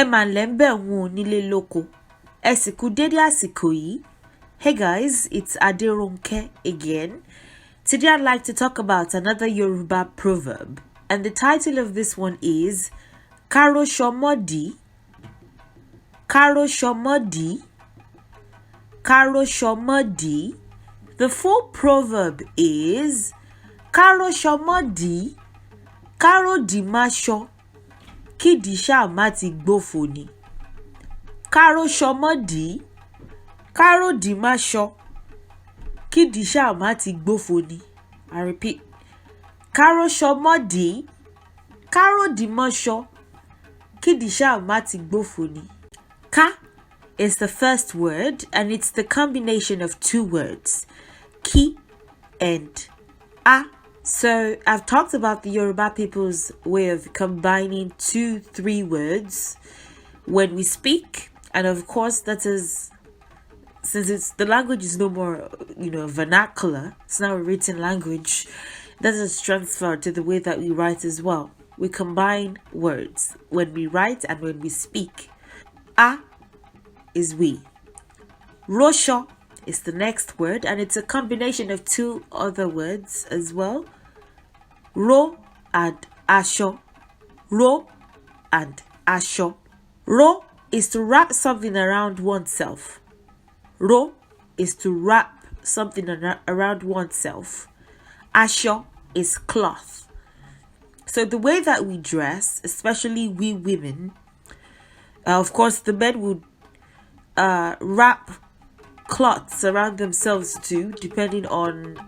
Emanlembe nile loko. Esiku dedi àsìkò yìí. Hey guys, it's Aderonke again. Today I'd like to talk about another Yoruba proverb. And the title of this one is Róṣọ modii. Róṣọ modii. Róṣọ modii. The full proverb is Róṣọ modii. Karo di maso. Kidisha mati gbofo ni. Róṣọ modii. Karo di maso. Kidisha mati gbofo ni. I repeat. Róṣọ modii. Karo di maso. Kidisha mati gbofo ni. Ka is the first word, and it's the combination of two words, ki and a. So I've talked about the Yoruba people's way of combining 2-3 words when we speak, and of course that is, since the language is no more vernacular, it's now a written language, that is transferred to the way that we write as well. We combine words when we write and when we speak. A is we. Róṣọ is the next word, and it's a combination of 2 other words as well. Ro and aṣọ. Ro and aṣọ. Ro is to wrap something around oneself. Ro is to wrap something around oneself. Aṣọ is cloth. So the way that we dress, especially we women, of course the men would wrap cloths around themselves too, depending on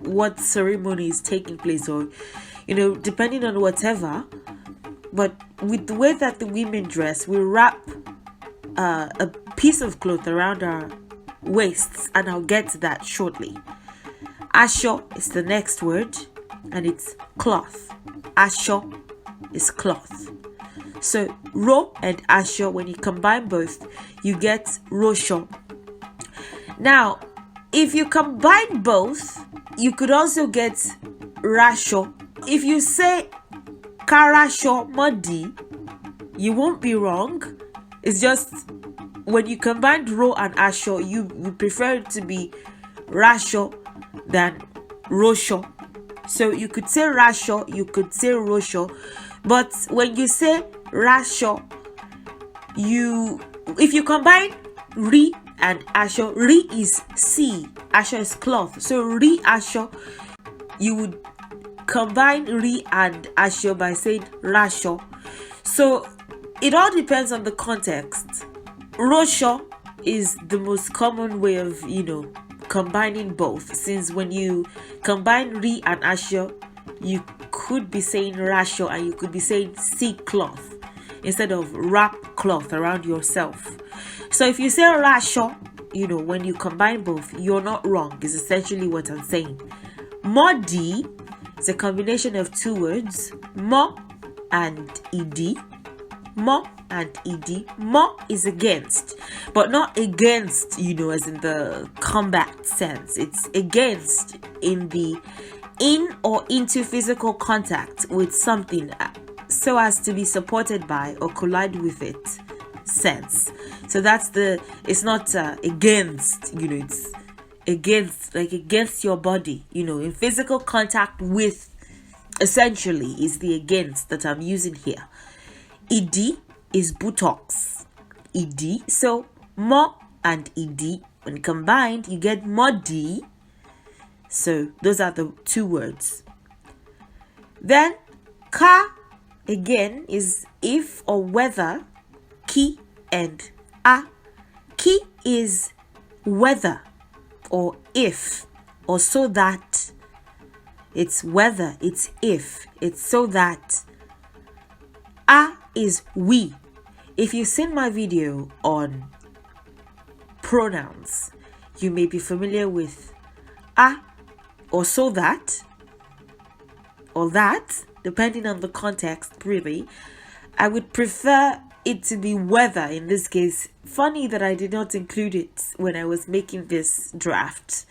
what ceremony is taking place, or depending on whatever. But with the way that the women dress, we wrap a piece of cloth around our waists, and I'll get to that shortly. Aṣọ is the next word, and it's cloth. Aṣọ is cloth. So ro and aṣọ, when you combine both, you get róṣọ. Now, if you combine both, you could also get raso. If you say Róṣọ modii, you won't be wrong. It's just when you combine ro and aṣọ, you prefer it to be raso than róṣọ. So you could say raso, you could say róṣọ, but when you say raso, if you combine ri and aṣọ, ri is sea, aṣọ is cloth. So ri aṣọ, you would combine ri and aṣọ by saying raso. So it all depends on the context. Róṣọ is the most common way of combining both, since when you combine ri and aṣọ, you could be saying raso and you could be saying sea cloth instead of wrap cloth around yourself. So if you say raso, when you combine both, you're not wrong, is essentially what I'm saying. Modii is a combination of 2 words, mo and ed. Mo and ed. Mo is against, but not against, as in the combat sense. It's against in the or into physical contact with something so as to be supported by or collide with it sense. So that's it's not against, it's against, like against your body, in physical contact with, essentially, is the against that I'm using here. Ed is buttocks. Ed. So mo and ed, when combined, you get modii. So those are the 2 words. Then ka again is if or whether. Ki and a. Ki is whether or if or so that. It's whether, it's if, it's so that. A is we. If you've seen my video on pronouns, you may be familiar with a or so that, or that, depending on the context, really. I would prefer it to be whether in this case. Funny that I did not include it when I was making this draft.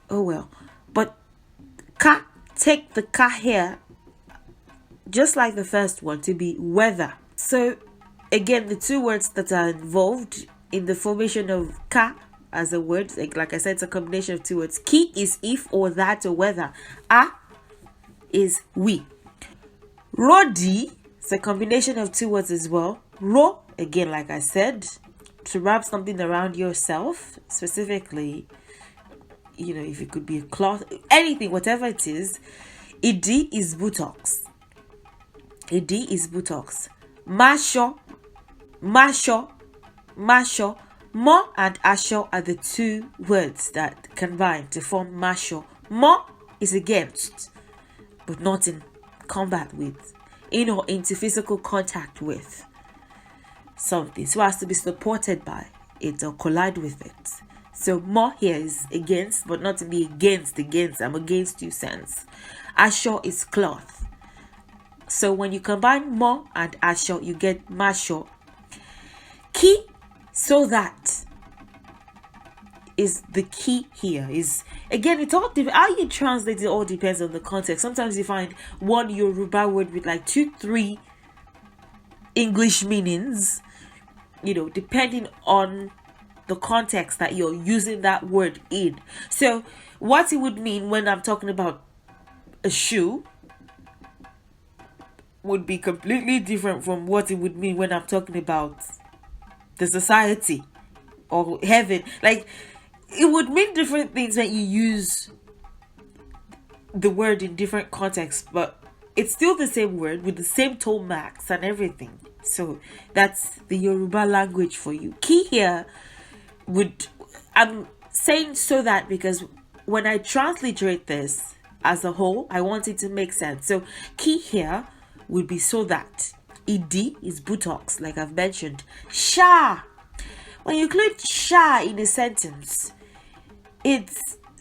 Oh well. But ka, take the ka here, just like the first one, to be whether. So again, the two words that are involved in the formation of ka as a word, like I said, it's a combination of two words. Ki is if or that or whether. A is we. Rodi is a combination of two words as well. Ro, again, like I said, to wrap something around yourself, specifically, if it could be a cloth, anything, whatever it is. Idi is buttocks. Idi is buttocks. Masho, masho, masho. Mo and asho are the two words that combine to form masho. Mo is against, but not in combat with, or into physical contact with something. So it has to be supported by it or collide with it. So mo here is against, but not to be against, I'm against you sense. Asho is cloth. So when you combine mo and asho, you get masho. Ki, so that is the key here. Is again, it all how you translate it all depends on the context. Sometimes you find one Yoruba word with like 2-3 English meanings, depending on the context that you're using that word in. So what it would mean when I'm talking about a shoe would be completely different from what it would mean when I'm talking about the society or heaven. Like, it would mean different things when you use the word in different contexts, but it's still the same word with the same tone marks and everything. So that's the Yoruba language for you. Key here I'm saying so that because when I transliterate this as a whole, I want it to make sense. So key here would be so that. Idi is buttocks, like I've mentioned. Sha. When you include sha in a sentence, it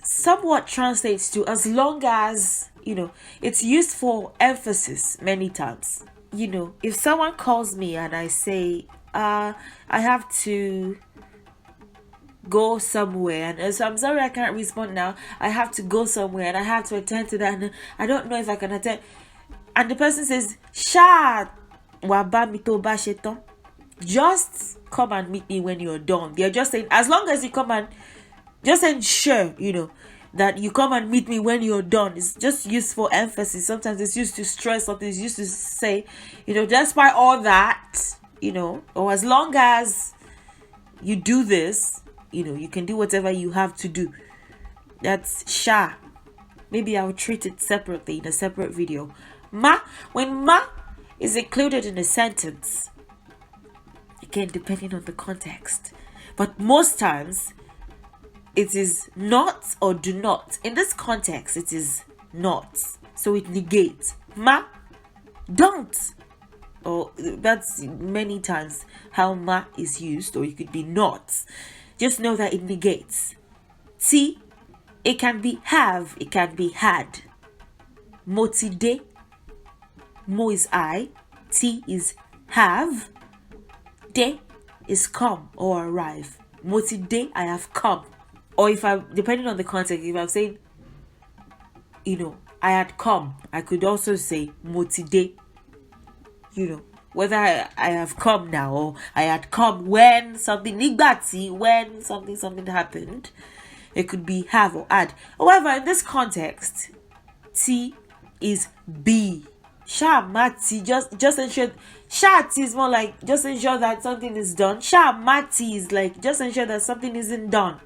somewhat translates to as long as, it's used for emphasis many times. If someone calls me and I say, I have to go somewhere, and so I'm sorry I can't respond now. I have to go somewhere and I have to attend to that, and I don't know if I can attend. And the person says, sha. Just come and meet me when you're done. They're just saying, as long as you come and just ensure, that you come and meet me when you're done. It's just used for emphasis. Sometimes it's used to stress something. It's used to say, despite all that, or as long as you do this, you can do whatever you have to do. That's sha. Maybe I'll treat it separately in a separate video. Ma, when ma is included in a sentence, again, depending on the context, but most times it is not or do not. In this context, it is not, so it negates. Ma, don't. Or that's many times how ma is used, or it could be not. Just know that it negates. Ti, it can be have, it can be had. Motide, mo is I, ti is have, de is come or arrive. Motide, I have come. Or if I'm, depending on the context, if I'm saying, I had come, I could also say motide, whether I have come now or I had come when something, when something happened. It could be have or had. However, in this context, T is be. Sha mati, just ensure. Sha T is more like just ensure that something is done. Sha mati is like just ensure that something isn't done.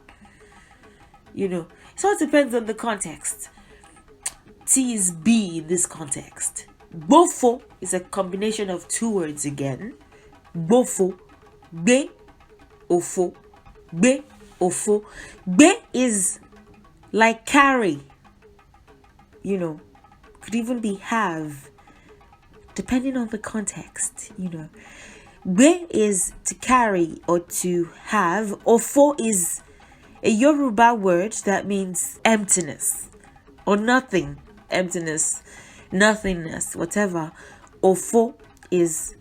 So it depends on the context. T is be in this context. Gbofo is a combination of two words again. Gbofo, gbe, ofo, gbe, ofo. Gbe is like carry. Could even be have, depending on the context. Gbe is to carry or to have. Ofo is a Yoruba word that means emptiness or nothing. Emptiness, nothingness, whatever. Ofo is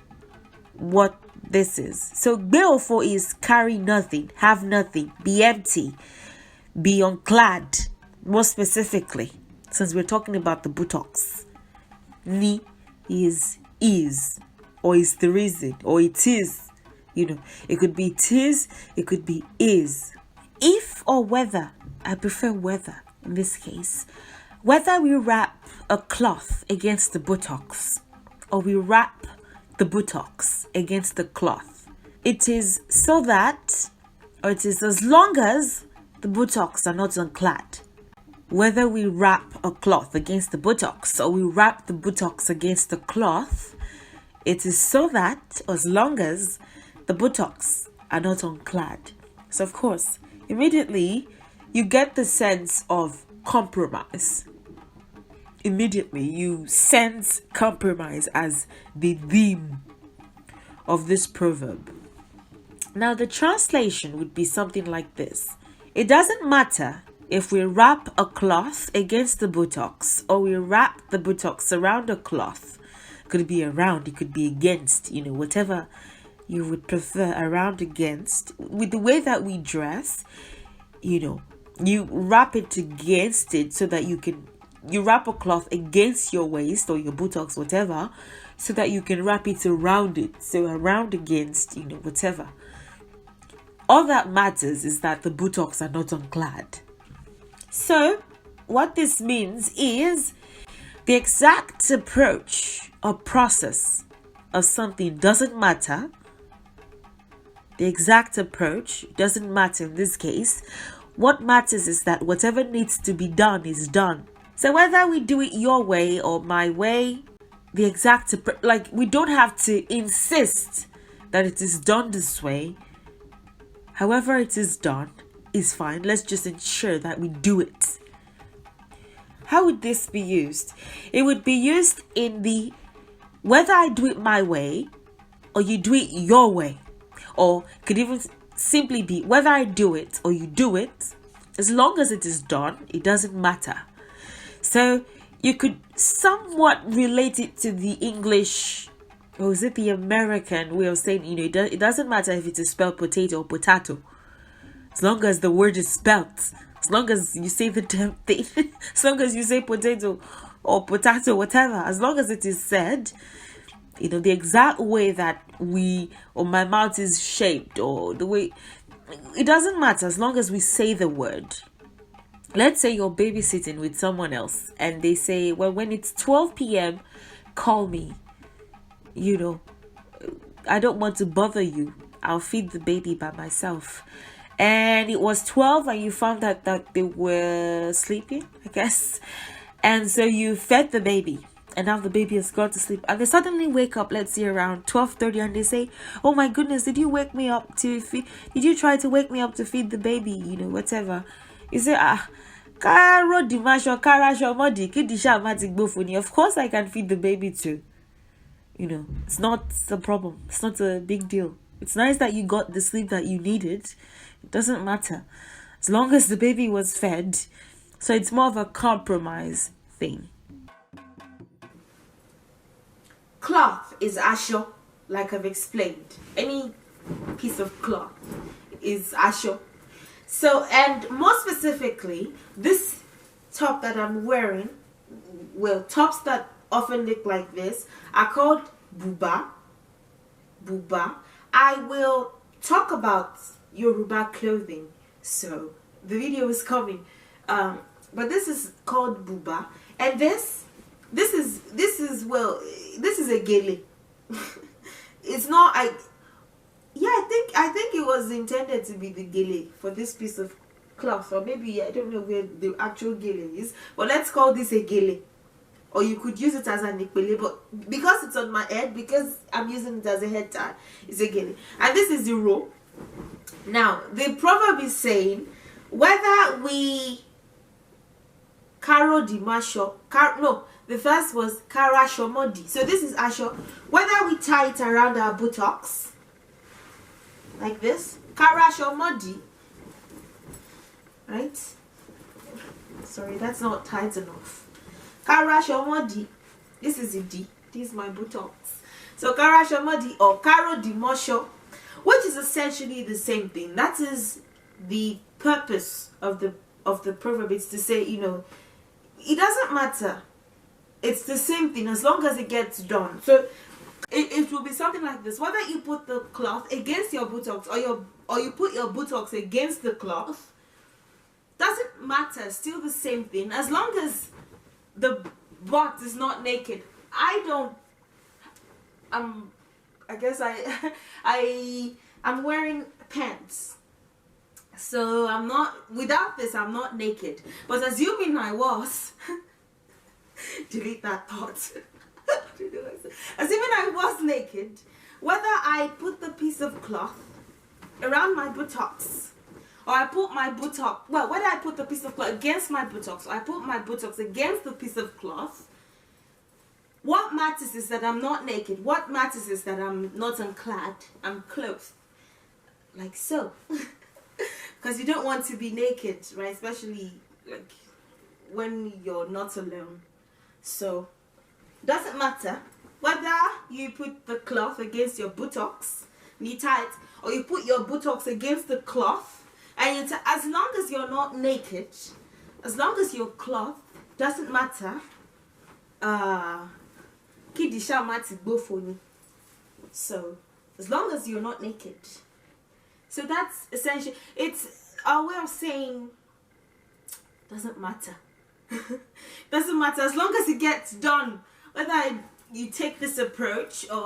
what this is. So gbe ofo is carry nothing, have nothing, be empty, be unclad. More specifically, since we're talking about the buttocks, ni is or is the reason, or it is. It could be it is, it could be is. If or whether, I prefer whether in this case. Whether we wrap a cloth against the buttocks or we wrap the buttocks against the cloth, it is so that, or it is as long as the buttocks are not unclad. Whether we wrap a cloth against the buttocks or we wrap the buttocks against the cloth, it is so that as long as the buttocks are not unclad. So of course, immediately you get the sense of compromise. Immediately you sense compromise as the theme of this proverb. Now the translation would be something like this. It doesn't matter if we wrap a cloth against the buttocks or we wrap the buttocks around a cloth. It could be around, it could be against, whatever you would prefer, around, against. With the way that we dress, you wrap it against it so that you wrap a cloth against your waist or your buttocks, whatever, so that you can wrap it around it. So around, against, whatever. All that matters is that the buttocks are not unclad. So what this means is the exact approach or process of something doesn't matter. The exact approach doesn't matter in this case. What matters is that whatever needs to be done is done. So whether we do it your way or my way, the exact approach, we don't have to insist that it is done this way. However it is done is fine. Let's just ensure that we do it. How would this be used? It would be used in the whether I do it my way or you do it your way. Or could even simply be whether I do it or you do it, as long as it is done, it doesn't matter. So you could somewhat relate it to the English, or is it the American way of saying, it doesn't matter if it is spelled potato or potato, as long as the word is spelt, as long as you say the damn thing, as long as you say potato or potato, whatever, as long as it is said, the exact way that my mouth is shaped, or the way, it doesn't matter as long as we say the word. Let's say you're babysitting with someone else and they say, well, when it's 12 p.m, call me. I don't want to bother you. I'll feed the baby by myself. And it was 12 and you found out that they were sleeping, I guess. And so you fed the baby. And now the baby has gone to sleep. And they suddenly wake up, let's say around 12:30, and they say, oh my goodness, did you wake me up to feed? Did you try to wake me up to feed the baby? Whatever. You say, karo di maso, karasho modii, kidisha mati gbofo. Of course I can feed the baby too. It's not a problem. It's not a big deal. It's nice that you got the sleep that you needed. It doesn't matter. As long as the baby was fed. So it's more of a compromise thing. Cloth is àṣọ, like I've explained. Any piece of cloth is àṣọ. So, and more specifically, this top that I'm wearing, well, tops that often look like this are called buba. Buba. I will talk about Yoruba clothing, so the video is coming. But this is called buba, and this is a gele. It's not. I think it was intended to be the gele for this piece of cloth, or maybe I don't know where the actual gele is, but let's call this a gele. Or you could use it as an ikpele, but because it's on my head, because I'm using it as a head tie, it's a gele. And this is the row. Now, the proverb is saying, whether we karo di maso, the first was karasho modii. So this is àṣọ. Whether we tie it around our buttocks, like this, karasho modii, right? Sorry, that's not tight enough. Karasho modii. This is a D. This is my buttocks. So karasho modii or karo di maso, which is essentially the same thing. That is the purpose of the proverb. It's to say, it doesn't matter. It's the same thing as long as it gets done. So It will be something like this. Whether you put the cloth against your buttocks or you put your buttocks against the cloth, doesn't matter. Still the same thing. As long as the butt is not naked. I guess I'm wearing pants. So I'm not, without this, I'm not naked. But assuming I was, delete that thought. Assuming I was naked, whether I put the piece of cloth around my buttocks, or I put my buttock, well, whether I put the piece of cloth against my buttocks, or I put my buttocks against the piece of cloth, what matters is that I'm not naked. What matters is that I'm not unclad. I'm clothed. Like so. Because you don't want to be naked, right? Especially like when you're not alone. So, doesn't matter whether you put the cloth against your buttocks, knee tight, or you put your buttocks against the cloth, and as long as you're not naked, as long as your cloth, doesn't matter. So, as long as you're not naked. So that's essentially, it's our way of saying, doesn't matter. Doesn't matter, as long as it gets done. Whether you take this approach, or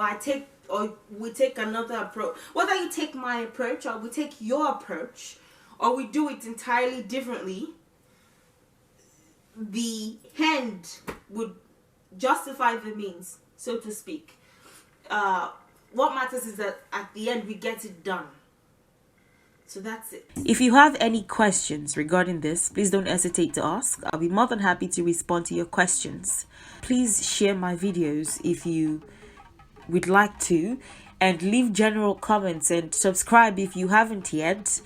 we take another approach. Whether you take my approach, or we take your approach, or we do it entirely differently, the end would justify the means, so to speak. What matters is that at the end we get it done. So that's it. If you have any questions regarding this, please don't hesitate to ask. I'll be more than happy to respond to your questions. Please share my videos if you would like to, and leave general comments, and subscribe if you haven't yet,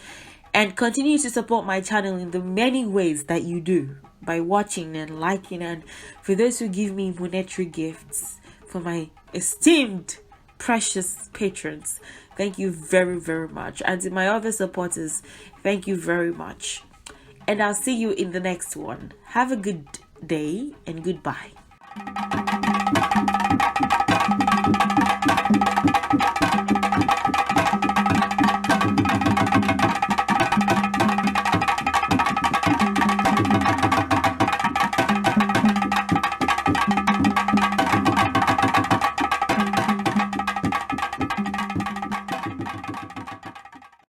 and continue to support my channel in the many ways that you do, by watching and liking, and for those who give me monetary gifts, for my esteemed precious patrons, thank you very, very much. And to my other supporters, thank you very much. And I'll see you in the next one. Have a good day and goodbye.